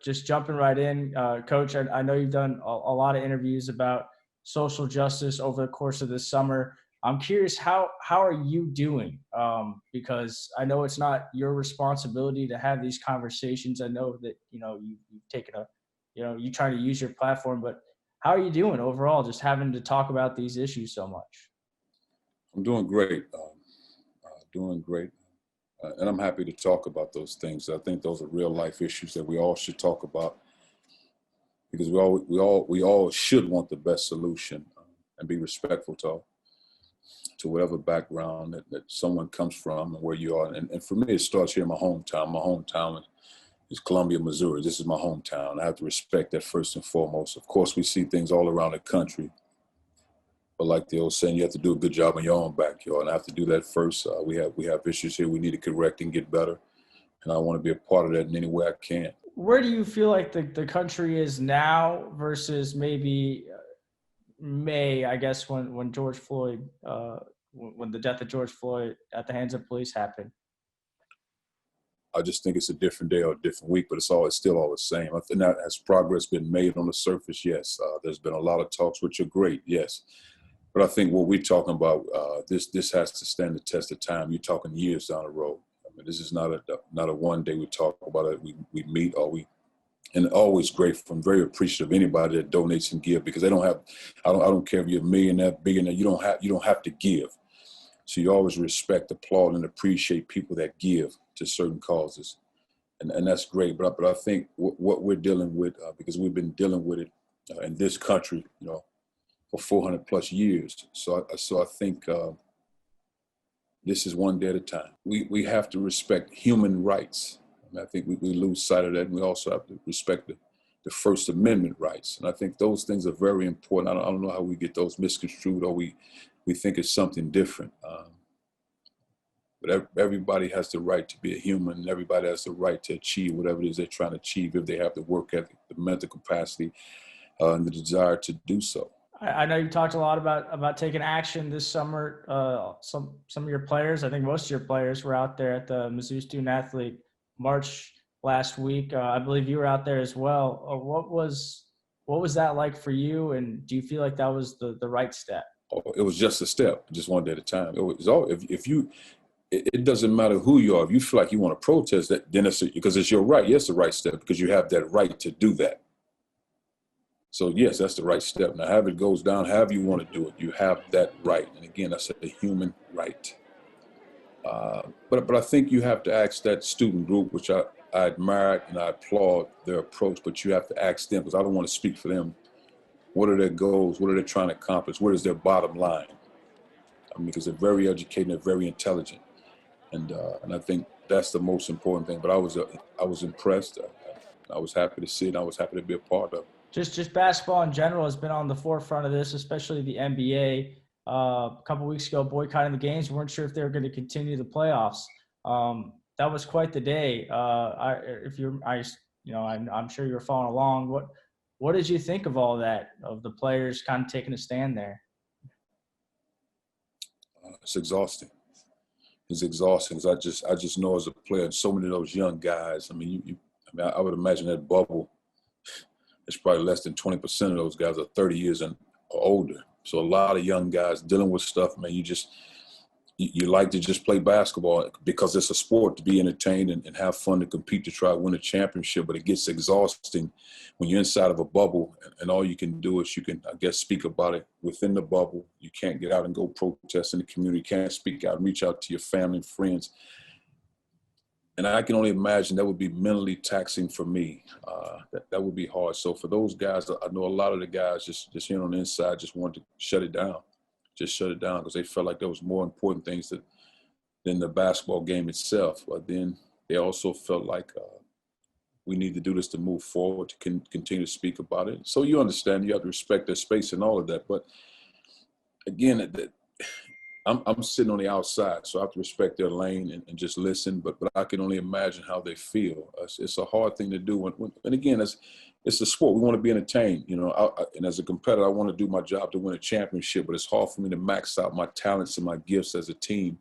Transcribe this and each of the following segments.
just jumping right in, Coach, I know you've done a lot of interviews about social justice over the course of this summer. I'm curious, how are you doing? Because I know it's not your responsibility to have these conversations. I know that, you've taken you try to use your platform, but how are you doing overall, just having to talk about these issues so much? I'm doing great. Doing great. And I'm happy to talk about those things. I think those are real life issues that we all should talk about, because we all should want the best solution, and be respectful to whatever background that someone comes from and where you are. And for me, it starts here in my hometown. My hometown is Columbia, Missouri. This is my hometown. I have to respect that first and foremost. Of course, we see things all around the country, but like the old saying, you have to do a good job in your own backyard, and I have to do that first. We have issues here we need to correct and get better, and I want to be a part of that in any way I can. Where do you feel like the country is now versus maybe May, I guess, when George Floyd, when the death of George Floyd at the hands of police happened? I just think it's a different day or a different week, but it's still all the same. I think that has progress been made on the surface? Yes. There's been a lot of talks, which are great. Yes. But I think what we're talking about, this has to stand the test of time. You're talking years down the road. I mean, this is not a one day we talk about it. We meet, and always grateful and very appreciative of anybody that donates and give, because they don't have. I don't care if you're a millionaire, billionaire. You don't have to give. So you always respect, applaud, and appreciate people that give to certain causes, and that's great. But I think what we're dealing with, because we've been dealing with it in this country, for 400 plus years. So I think this is one day at a time. We have to respect human rights. I think we lose sight of that, and we also have to respect the First Amendment rights. And I think those things are very important. I don't know how we get those misconstrued, or we think it's something different. But everybody has the right to be a human, and everybody has the right to achieve whatever it is they're trying to achieve if they have the work ethic, the mental capacity, and the desire to do so. I know you talked a lot about taking action this summer. Some of your players, I think most of your players, were out there at the Mizzou Student Athlete March last week. I believe you were out there as well. What was that like for you, and do you feel like that was the right step? Oh, it was just a step, just one day at a time. It was all, if you, it doesn't matter who you are. If you feel like you want to protest that, then because it's your right. Yes, the right step, because you have that right to do that. So yes, that's the right step. Now, however it goes down, however you want to do it, you have that right. And again, that's a human right. But I think you have to ask that student group, which I admire and I applaud their approach, but you have to ask them, because I don't want to speak for them. What are their goals? What are they trying to accomplish? What is their bottom line? I mean, because they're very educated, they're very intelligent, and I think that's the most important thing. But I was impressed. I was happy to see it. I was happy to be a part of it. Just basketball in general has been on the forefront of this, especially the NBA. A couple weeks ago, boycotting the games. We weren't sure if they were going to continue the playoffs. That was quite the day. I'm sure you're following along. What did you think of all that, of the players kind of taking a stand there? It's exhausting. It's exhausting, because I just know as a player, so many of those young guys. I mean, I would imagine that bubble. It's probably less than 20% of those guys are 30 years and or older. So a lot of young guys dealing with stuff, man. You like to just play basketball because it's a sport, to be entertained and have fun, to compete, to try to win a championship. But it gets exhausting when you're inside of a bubble, and all you can do is you can, I guess, speak about it within the bubble. You can't get out and go protest in the community. You can't speak out and reach out to your family and friends. And I can only imagine that would be mentally taxing for me. That would be hard. So for those guys, I know a lot of the guys just here on the inside just wanted to shut it down. Just shut it down, because they felt like there was more important things than the basketball game itself. But then they also felt like we need to do this to move forward, to continue to speak about it. So you understand, you have to respect their space and all of that. But again, I'm sitting on the outside, so I have to respect their lane and just listen. But I can only imagine how they feel. It's a hard thing to do. And again, it's a sport. We want to be entertained, and as a competitor, I want to do my job to win a championship. But it's hard for me to max out my talents and my gifts as a team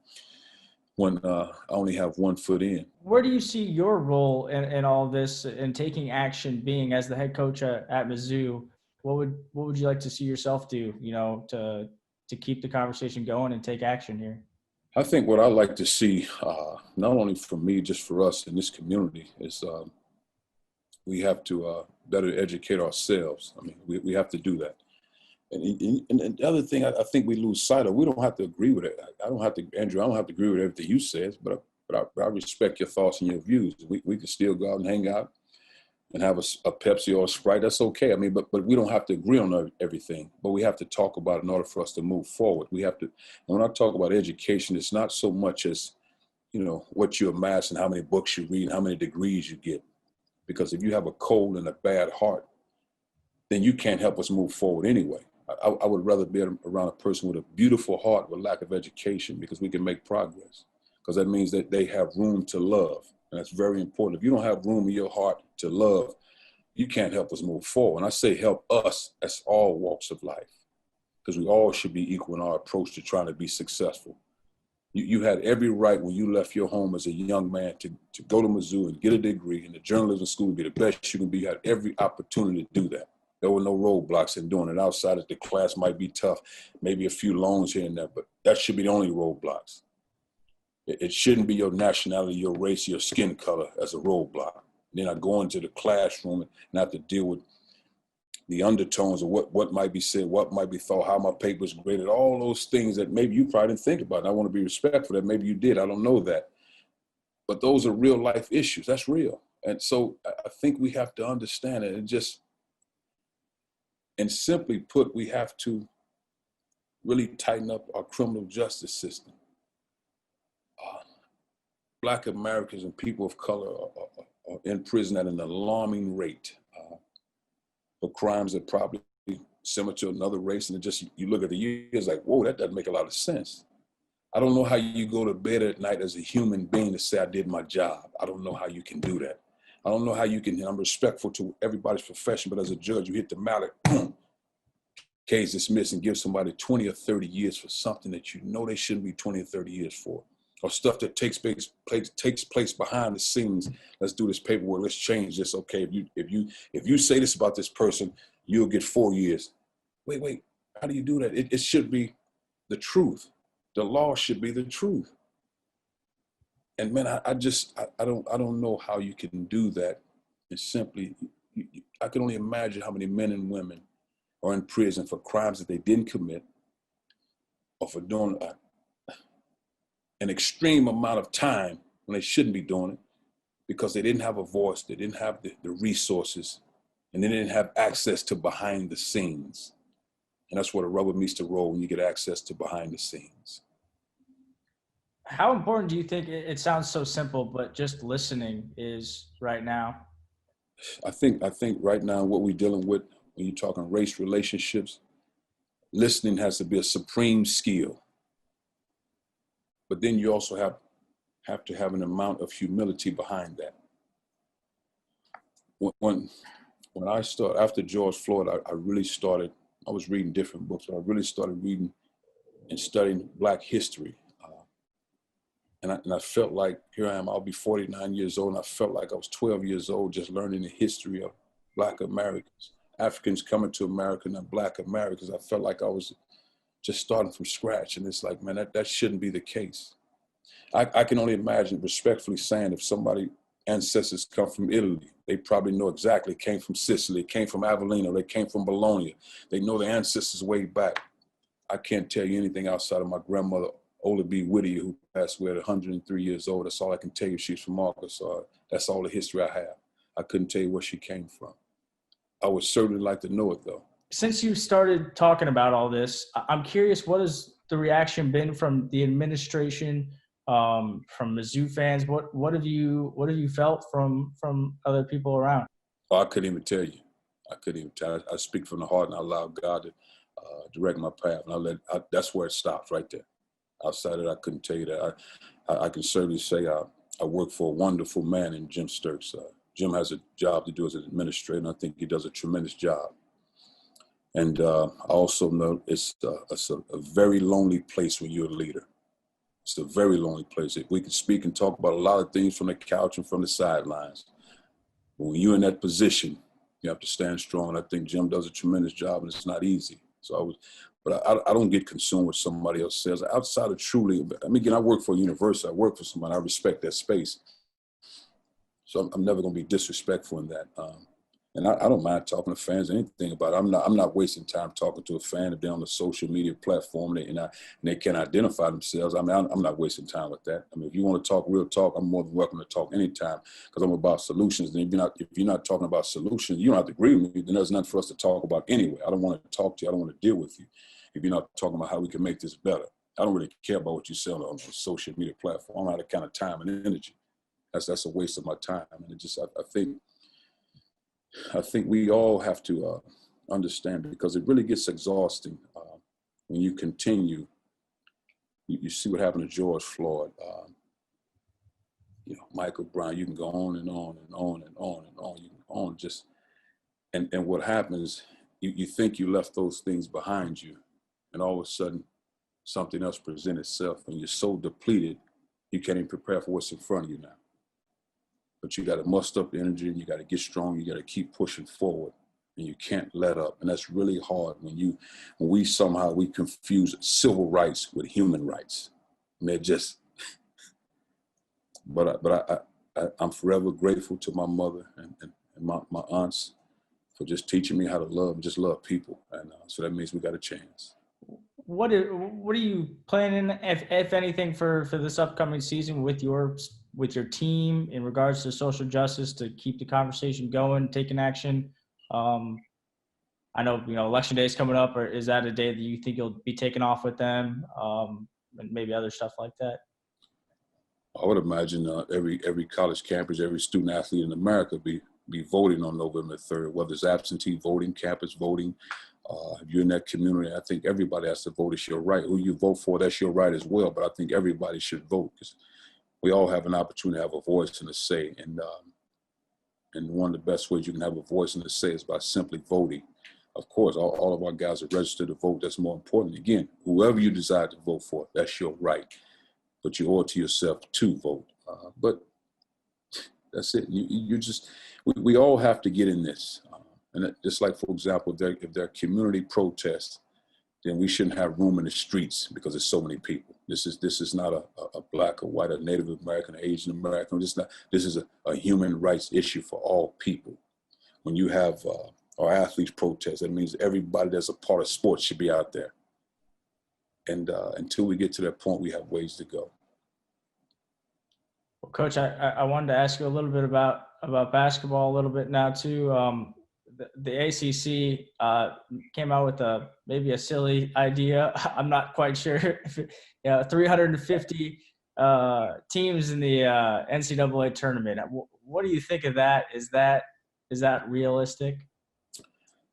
when I only have one foot in. Where do you see your role in all this and taking action, being as the head coach at Mizzou? What would you like to see yourself do, to keep the conversation going and take action here? I think what I like to see, not only for me, just for us in this community, is we have to better educate ourselves. I mean, we have to do that. And the other thing I think we lose sight of, we don't have to agree with it. I don't have to, Andrew, I don't have to agree with everything you said, but I respect your thoughts and your views. We can still go out and hang out and have a Pepsi or a Sprite. That's okay. I mean, but we don't have to agree on everything, but we have to talk about it in order for us to move forward. We have to, and when I talk about education, it's not so much as, what you amass and how many books you read and how many degrees you get. Because if you have a cold and a bad heart, then you can't help us move forward anyway. I would rather be around a person with a beautiful heart with lack of education, because we can make progress. Because that means that they have room to love. And that's very important. If you don't have room in your heart to love, you can't help us move forward. And I say help us, that's all walks of life. Because we all should be equal in our approach to trying to be successful. You had every right when you left your home as a young man to go to Mizzou and get a degree in the journalism school, be the best you can be. You had every opportunity to do that. There were no roadblocks in doing it. Outside of the class might be tough, maybe a few loans here and there, but that should be the only roadblocks. It shouldn't be your nationality, your race, your skin color as a roadblock. Then I go into the classroom and have to deal with the undertones of what might be said, what might be thought, how my paper's graded, all those things that maybe you probably didn't think about. And I want to be respectful that maybe you did. I don't know that. But those are real life issues. That's real. And so I think we have to understand it and simply put, we have to really tighten up our criminal justice system. Black Americans and people of color are in prison at an alarming rate for crimes that probably similar to another race. And you look at the years like, whoa, that doesn't make a lot of sense. I don't know how you go to bed at night as a human being to say I did my job. I don't know how you can do that. I don't know how you can, I'm respectful to everybody's profession, but as a judge, you hit the mallet, case dismissed, and give somebody 20 or 30 years for something that you know they shouldn't be 20 or 30 years for. Or stuff that takes place behind the scenes. Let's do this paperwork. Let's change this. Okay, if you say this about this person, you'll get 4 years. Wait. How do you do that? It should be the truth. The law should be the truth. And man, I don't know how you can do that. And simply, I can only imagine how many men and women are in prison for crimes that they didn't commit, or for doing an extreme amount of time when they shouldn't be doing it, because they didn't have a voice, they didn't have the resources, and they didn't have access to behind the scenes. And that's where the rubber meets the road, when you get access to behind the scenes. How important do you think, it sounds so simple, but just listening is right now? I think right now what we're dealing with, when you're talking race relationships, listening has to be a supreme skill. But then you also have to have an amount of humility behind that. When I started, after George Floyd, I was reading different books, but I really started reading and studying Black history. And I felt like, here I am, I'll be 49 years old, and I felt like I was 12 years old just learning the history of Black Americans, Africans coming to America, and Black Americans. I felt like I was just starting from scratch. And it's like, man, that shouldn't be the case. I can only imagine, respectfully saying, if somebody ancestors come from Italy, they probably know exactly, came from Sicily, came from Avellino, they came from Bologna. They know their ancestors way back. I can't tell you anything outside of my grandmother, Ola B. Whittier, who passed away at 103 years old. That's all I can tell you. She's from Arkansas. That's all the history I have. I couldn't tell you where she came from. I would certainly like to know it, though. Since you started talking about all this, I'm curious, what has the reaction been from the administration, from Mizzou fans? What have you felt from other people around? Oh, I couldn't even tell you. I couldn't even tell. I speak from the heart, and I allow God to direct my path. And that's where it stops, right there. Outside of that, I couldn't tell you that. I can certainly say I work for a wonderful man in Jim Sturks. Jim has a job to do as an administrator, and I think he does a tremendous job. And I also know it's a very lonely place when you're a leader. It's a very lonely place. We can speak and talk about a lot of things from the couch and from the sidelines. But when you're in that position, you have to stand strong. I think Jim does a tremendous job, and it's not easy. But I don't get consumed with somebody else says. Outside of truly, I mean, again, I work for a university. I work for somebody. I respect that space. So I'm never going to be disrespectful in that. And I don't mind talking to fans, anything about it. I'm not wasting time talking to a fan if they're on the social media platform and they can identify themselves. I mean, I'm not wasting time with that. I mean, if you want to talk real talk, I'm more than welcome to talk anytime because I'm about solutions. And if you're not talking about solutions, you don't have to agree with me. Then there's nothing for us to talk about anyway. I don't want to talk to you. I don't want to deal with you if you're not talking about how we can make this better. I don't really care about what you say on the social media platform. I don't have that kind of time and energy. That's a waste of my time. And it just, I think we all have to understand because it really gets exhausting when you continue. You see what happened to George Floyd, Michael Brown. You can go on and on and on and on and on. You can go on just, and what happens, you think you left those things behind you, and all of a sudden something else presents itself, and you're so depleted you can't even prepare for what's in front of you now. But you got to muster up the energy and you got to get strong. You got to keep pushing forward and you can't let up. And that's really hard when we somehow confuse civil rights with human rights. And they're just, I'm forever grateful to my mother and my aunts for just teaching me how to love and just love people. And so that means we got a chance. What are you planning, if anything, for this upcoming season with your team in regards to social justice to keep the conversation going, taking action? I know election day is coming up, or is that a day that you think you'll be taking off with them, and maybe other stuff like that? I would imagine every college campus, every student athlete in America be voting on November 3rd, whether it's absentee voting, campus voting. If you're in that community, I think everybody has to vote. It's your right. Who you vote for, that's your right as well. But I think everybody should vote because we all have an opportunity to have a voice and a say. And one of the best ways you can have a voice and a say is by simply voting. Of course, all of our guys are registered to vote. That's more important. Again, whoever you decide to vote for, that's your right. But you owe it to yourself to vote. But that's it. We all have to get in this. And just like, for example, if there are community protests, then we shouldn't have room in the streets because there's so many people. This is not a black or white or Native American or Asian American. This is a human rights issue for all people. When you have our athletes protest, that means everybody that's a part of sports should be out there. And until we get to that point, we have ways to go. Well, Coach, I wanted to ask you a little bit about basketball a little bit now too. The ACC came out with maybe a silly idea. I'm not quite sure. 350 teams in the NCAA tournament. What do you think of that? Is that realistic?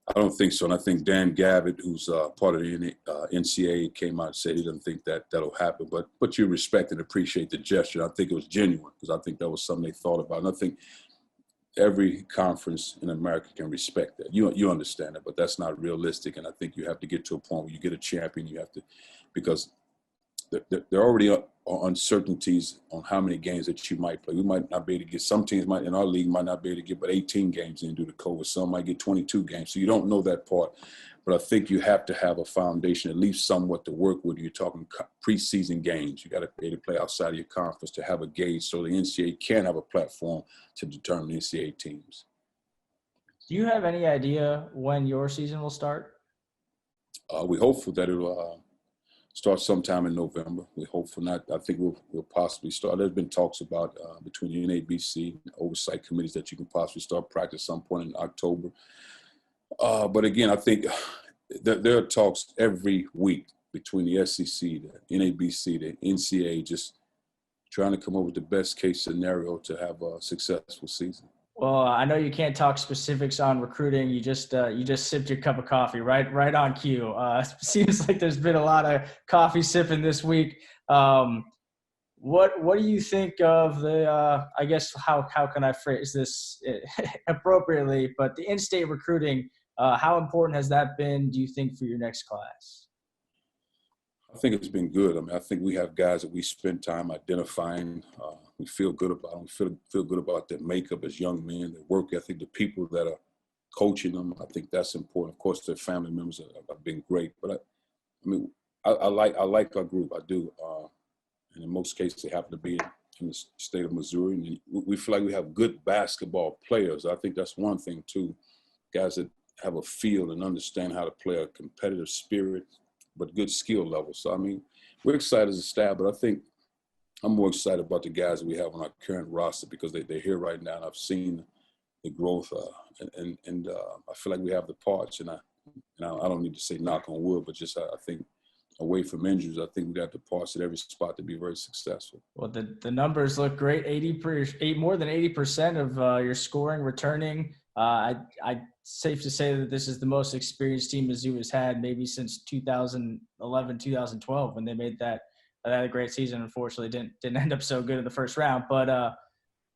I don't think so. And I think Dan Gavitt, who's part of the NCAA, came out and said he doesn't think that'll happen. But you respect and appreciate the gesture. I think it was genuine because I think that was something they thought about. And I think every conference in America can respect that. You understand that, but that's not realistic. And I think you have to get to a point where you get a champion. You have to, because there already are uncertainties on how many games that you might play. We might not be able to get, some teams in our league might not be able to get but 18 games in due to COVID. Some might get 22 games. So you don't know that part. But I think you have to have a foundation, at least somewhat to work with. You're talking preseason games. You got to be able to play outside of your conference to have a gauge so the NCAA can have a platform to determine NCAA teams. Do you have any idea when your season will start? We hope that it'll start sometime in November. We hope for not. I think we'll possibly start. There's been talks about between the NABC and oversight committees that you can possibly start practice some point in October. But again, I think there are talks every week between the SEC, the NABC, the NCAA, just trying to come up with the best case scenario to have a successful season. Well, I know you can't talk specifics on recruiting. You just sipped your cup of coffee right on cue. Seems like there's been a lot of coffee sipping this week. What do you think of the? I guess how can I phrase this appropriately? But the in-state recruiting, how important has that been? Do you think for your next class? I think it's been good. I mean, I think we have guys that we spend time identifying. We feel good about them. We feel good about their makeup as young men, their work ethic, the people that are coaching them. I think that's important. Of course, their family members have been great. But I mean, I like our group. I do. And in most cases, they happen to be in the state of Missouri. And we feel like we have good basketball players. I think that's one thing, too. Guys that have a feel and understand how to play a competitive spirit, but good skill level. So, I mean, we're excited as a staff, but I think I'm more excited about the guys that we have on our current roster because they're here right now, and I've seen the growth, and I feel like we have the parts, and I don't need to say knock on wood, but just I think away from injuries, I think we got the parts at every spot to be very successful. Well, the numbers look great. More than 80% of your scoring returning. I safe to say that this is the most experienced team Mizzou has had maybe since 2011, 2012 when they made that a great season. Unfortunately, didn't end up so good in the first round. But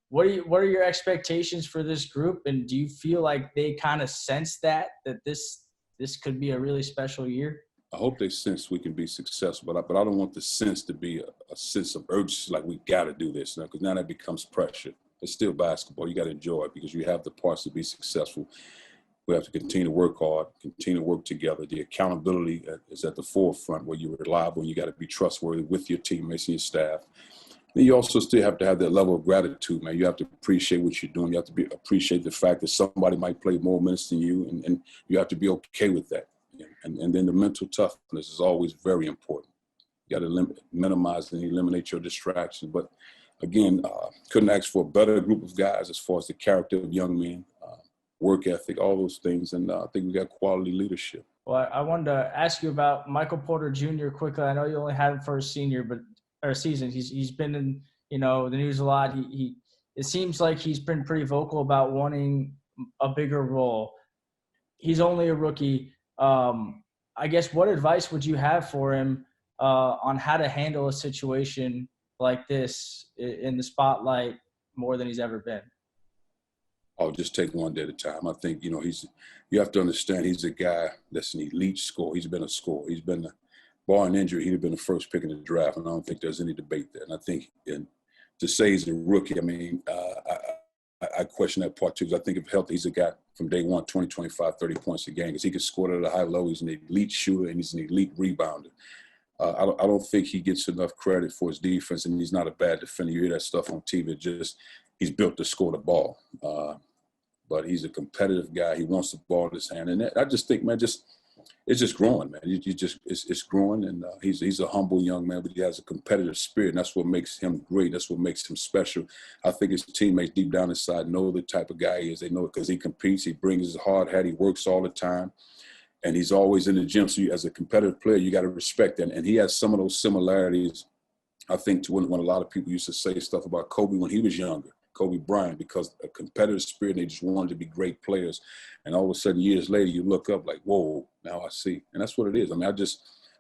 what are your expectations for this group? And do you feel like they kind of sense that this could be a really special year? I hope they sense we can be successful, but I don't want the sense to be a sense of urgency, like we got to do this now, because now that becomes pressure. It's still basketball. You got to enjoy it because you have the parts to be successful. We have to continue to work hard, continue to work together. The accountability is at the forefront where you're reliable and you got to be trustworthy with your teammates and your staff. Then you also still have to have that level of gratitude, man. You have to appreciate what you're doing. You have to appreciate the fact that somebody might play more minutes than you, and you have to be okay with that. And then the mental toughness is always very important. You got to minimize and eliminate your distractions. But again, couldn't ask for a better group of guys as far as the character of young men, work ethic, all those things. And I think we got quality leadership. Well, I wanted to ask you about Michael Porter Jr. quickly. I know you only had him for his season. He's been in the news a lot. It seems like he's been pretty vocal about wanting a bigger role. He's only a rookie. I guess what advice would you have for him on how to handle a situation like this in the spotlight more than he's ever been? I'll just take one day at a time. I think, you have to understand he's a guy that's an elite scorer. He's been a scorer. He's been, barring injury, he'd have been the first pick in the draft, and I don't think there's any debate there. And I think to say he's a rookie, I mean, I question that part too, because I think if healthy, he's a guy from day one, 20, 25, 30 points a game, because he can score at a high level. He's an elite shooter, and he's an elite rebounder. I don't think he gets enough credit for his defense, and he's not a bad defender. You hear that stuff on TV. He's built to score the ball. But he's a competitive guy. He wants the ball in his hand. And I just think, man, it's just growing, man. It's growing, and he's a humble young man, but he has a competitive spirit, and that's what makes him great. That's what makes him special. I think his teammates deep down inside know the type of guy he is. They know it because he competes. He brings his hard hat. He works all the time, and he's always in the gym. So as a competitive player, you got to respect that. And he has some of those similarities, I think, to when a lot of people used to say stuff about Kobe when he was younger. Kobe Bryant, because a competitive spirit, they just wanted to be great players. And all of a sudden, years later, you look up like, whoa, now I see. And that's what it is. I mean,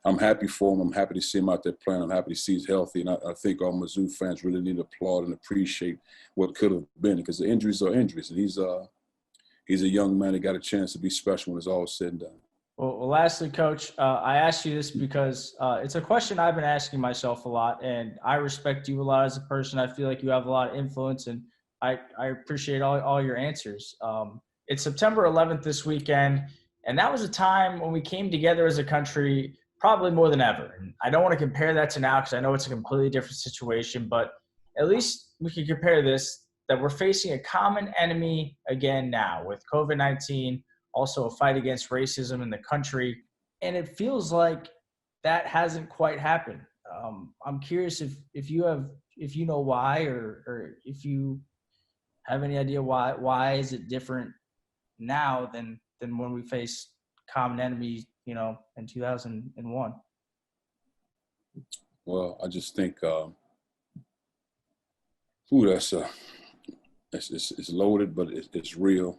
I'm happy for him. I'm happy to see him out there playing. I'm happy to see he's healthy. And I think all Mizzou fans really need to applaud and appreciate what could have been, because the injuries are injuries. And he's a young man that got a chance to be special when it's all said and done. Well, lastly, Coach, I asked you this because it's a question I've been asking myself a lot, and I respect you a lot as a person. I feel like you have a lot of influence, and I appreciate all your answers. It's September 11th this weekend, and that was a time when we came together as a country probably more than ever. And I don't want to compare that to now because I know it's a completely different situation, but at least we can compare this, that we're facing a common enemy again now with COVID-19, also a fight against racism in the country. And it feels like that hasn't quite happened. I'm curious if you know why, or if you have any idea why is it different now than when we faced common enemies, in 2001? Well, I just think, it's loaded, but it's real.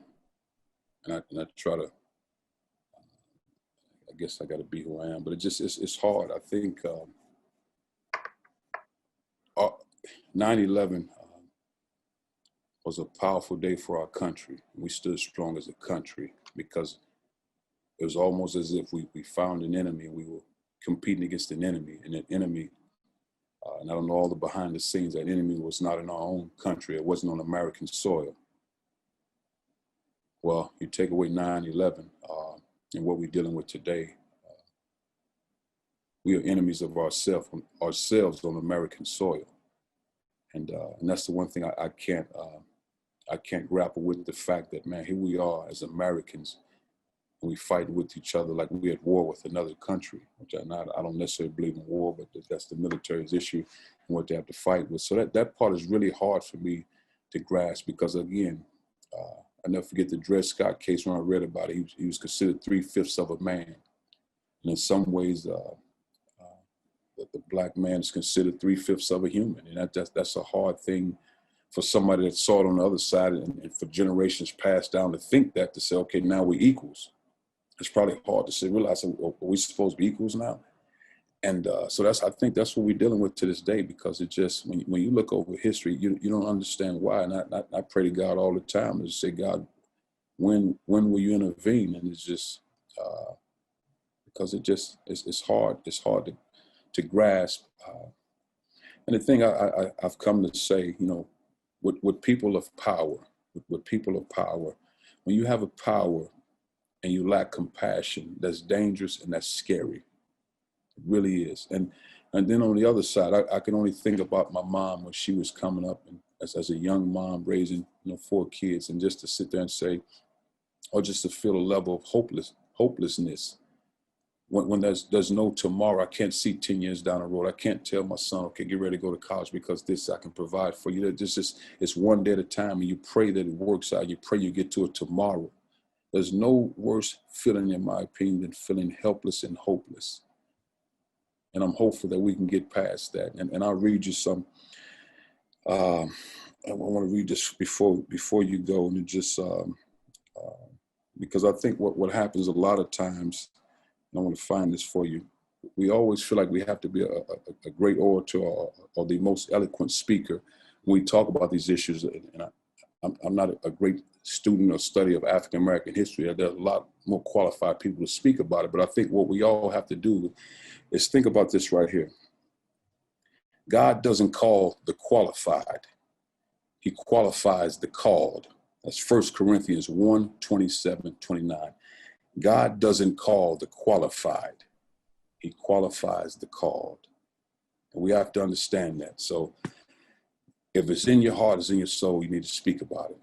And I try to, I guess I got to be who I am, but it's hard. I think 9/11 was a powerful day for our country. We stood strong as a country because it was almost as if we found an enemy. We were competing against an enemy, and that enemy, and I don't know all the behind the scenes, that enemy was not in our own country. It wasn't on American soil. Well, you take away 9/11 and what we're dealing with today, we are enemies of ourselves on American soil. And that's the one thing I can't grapple with, the fact that, man, here we are as Americans, and we fight with each other like we're at war with another country, which I don't necessarily believe in war, but that's the military's issue and what they have to fight with. So that part is really hard for me to grasp, because, again, I never forget the Dred Scott case when I read about it. He was considered 3/5 of a man. And in some ways, the black man is considered 3/5 of a human. And that's a hard thing for somebody that saw it on the other side, and for generations passed down to think that, to say, okay, now we're equals. It's probably hard to say, realize, are we supposed to be equals now? And so I think that's what we're dealing with to this day, because it just, when you look over history, you don't understand why. And I pray to God all the time to say, God, when will you intervene? And it's just, because it's hard. It's hard to grasp. And the thing I've come to say, with people of power, when you have a power and you lack compassion, that's dangerous and that's scary. It really is. And then on the other side, I can only think about my mom when she was coming up, and as a young mom raising 4 kids, and just to sit there and say, or just to feel a level of hopelessness when there's no tomorrow. I can't see 10 years down the road. I can't tell my son, okay, get ready to go to college because this I can provide for you. It's one day at a time, and you pray that it works out. You pray you get to it tomorrow. There's no worse feeling, in my opinion, than feeling helpless and hopeless. And I'm hopeful that we can get past that. And I'll read you some. I want to read this before you go, and just because I think what happens a lot of times, and I want to find this for you. We always feel like we have to be a great orator or the most eloquent speaker when we talk about these issues. And I'm not a great student or study of African American history. There's a lot more qualified people to speak about it. But I think what we all have to do is think about this right here. God doesn't call the qualified. He qualifies the called. That's 1 Corinthians 1, 27, 29. God doesn't call the qualified. He qualifies the called. And we have to understand that. So if it's in your heart, it's in your soul, you need to speak about it.